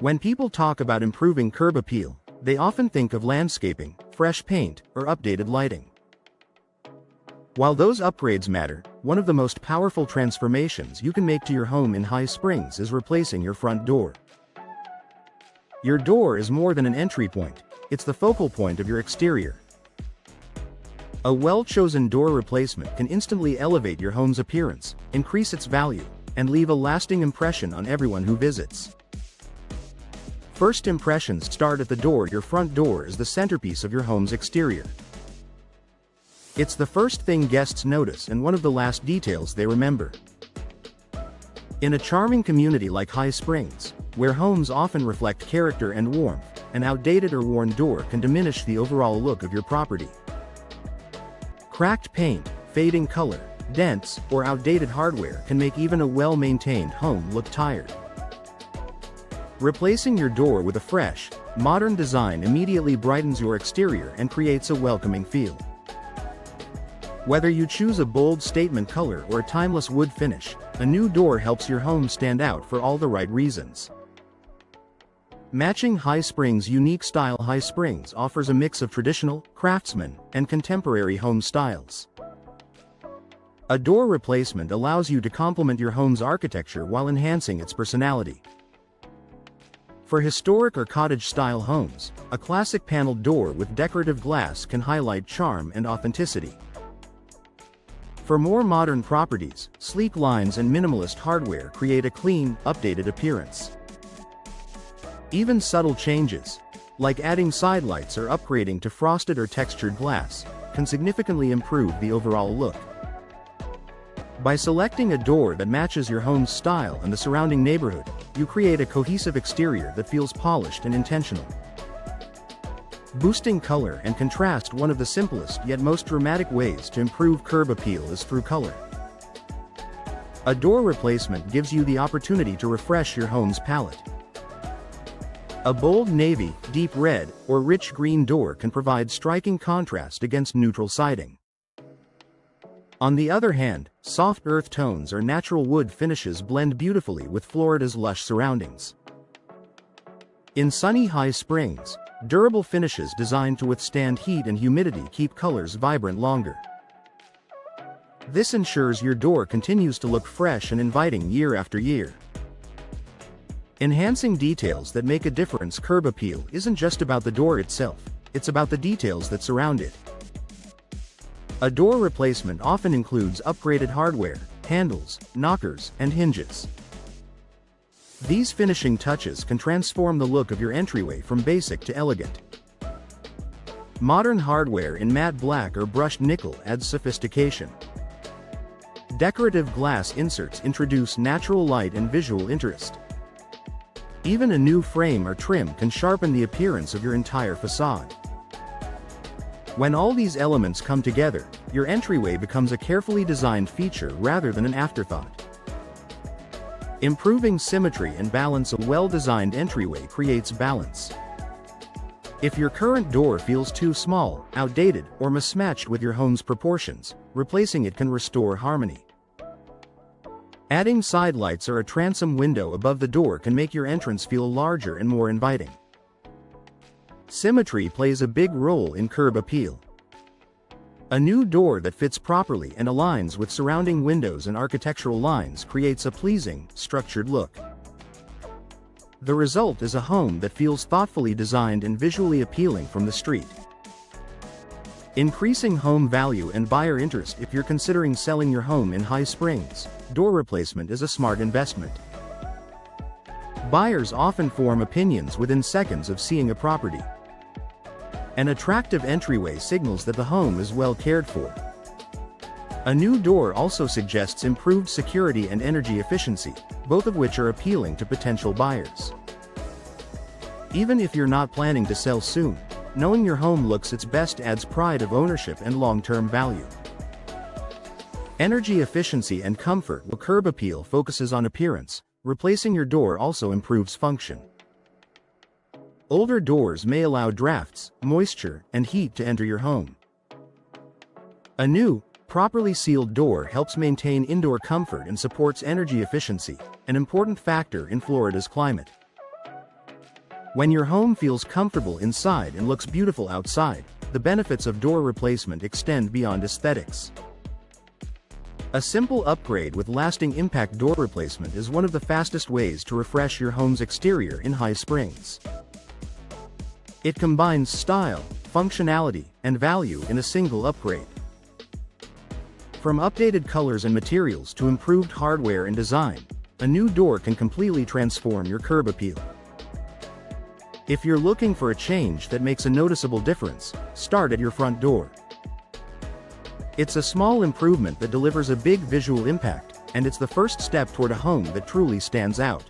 When people talk about improving curb appeal, they often think of landscaping, fresh paint, or updated lighting. While those upgrades matter, one of the most powerful transformations you can make to your home in High Springs is replacing your front door. Your door is more than an entry point, it's the focal point of your exterior. A well-chosen door replacement can instantly elevate your home's appearance, increase its value, and leave a lasting impression on everyone who visits. First impressions start at the door. Your front door is the centerpiece of your home's exterior. It's the first thing guests notice and one of the last details they remember. In a charming community like High Springs, where homes often reflect character and warmth, an outdated or worn door can diminish the overall look of your property. Cracked paint, fading color, dents, or outdated hardware can make even a well-maintained home look tired. Replacing your door with a fresh, modern design immediately brightens your exterior and creates a welcoming feel. Whether you choose a bold statement color or a timeless wood finish, a new door helps your home stand out for all the right reasons. Matching High Springs' unique style. High Springs offers a mix of traditional, craftsman, and contemporary home styles. A door replacement allows you to complement your home's architecture while enhancing its personality. For historic or cottage-style homes, a classic paneled door with decorative glass can highlight charm and authenticity. For more modern properties, sleek lines and minimalist hardware create a clean, updated appearance. Even subtle changes, like adding side lights or upgrading to frosted or textured glass, can significantly improve the overall look. By selecting a door that matches your home's style and the surrounding neighborhood, you create a cohesive exterior that feels polished and intentional. Boosting color and contrast. One of the simplest yet most dramatic ways to improve curb appeal is through color. A door replacement gives you the opportunity to refresh your home's palette. A bold navy, deep red, or rich green door can provide striking contrast against neutral siding. On the other hand, soft earth tones or natural wood finishes blend beautifully with Florida's lush surroundings. In sunny High Springs, durable finishes designed to withstand heat and humidity keep colors vibrant longer. This ensures your door continues to look fresh and inviting year after year. Enhancing details that make a difference. Curb appeal isn't just about the door itself, it's about the details that surround it. A door replacement often includes upgraded hardware, handles, knockers, and hinges. These finishing touches can transform the look of your entryway from basic to elegant. Modern hardware in matte black or brushed nickel adds sophistication. Decorative glass inserts introduce natural light and visual interest. Even a new frame or trim can sharpen the appearance of your entire facade. When all these elements come together, your entryway becomes a carefully designed feature rather than an afterthought. Improving symmetry and balance. A well-designed entryway creates balance. If your current door feels too small, outdated, or mismatched with your home's proportions, replacing it can restore harmony. Adding side lights or a transom window above the door can make your entrance feel larger and more inviting. Symmetry plays a big role in curb appeal. A new door that fits properly and aligns with surrounding windows and architectural lines creates a pleasing, structured look. The result is a home that feels thoughtfully designed and visually appealing from the street. Increasing home value and buyer interest. If you're considering selling your home in High Springs, door replacement is a smart investment. Buyers often form opinions within seconds of seeing a property. An attractive entryway signals that the home is well cared for. A new door also suggests improved security and energy efficiency, both of which are appealing to potential buyers. Even if you're not planning to sell soon, knowing your home looks its best adds pride of ownership and long-term value. Energy efficiency and comfort. While curb appeal focuses on appearance, replacing your door also improves function. Older doors may allow drafts, moisture, and heat to enter your home. A new, properly sealed door helps maintain indoor comfort and supports energy efficiency, an important factor in Florida's climate. When your home feels comfortable inside and looks beautiful outside, the benefits of door replacement extend beyond aesthetics. A simple upgrade with lasting impact door replacement is one of the fastest ways to refresh your home's exterior in High Springs. It combines style, functionality, and value in a single upgrade. From updated colors and materials to improved hardware and design, a new door can completely transform your curb appeal. If you're looking for a change that makes a noticeable difference, start at your front door. It's a small improvement that delivers a big visual impact, and it's the first step toward a home that truly stands out.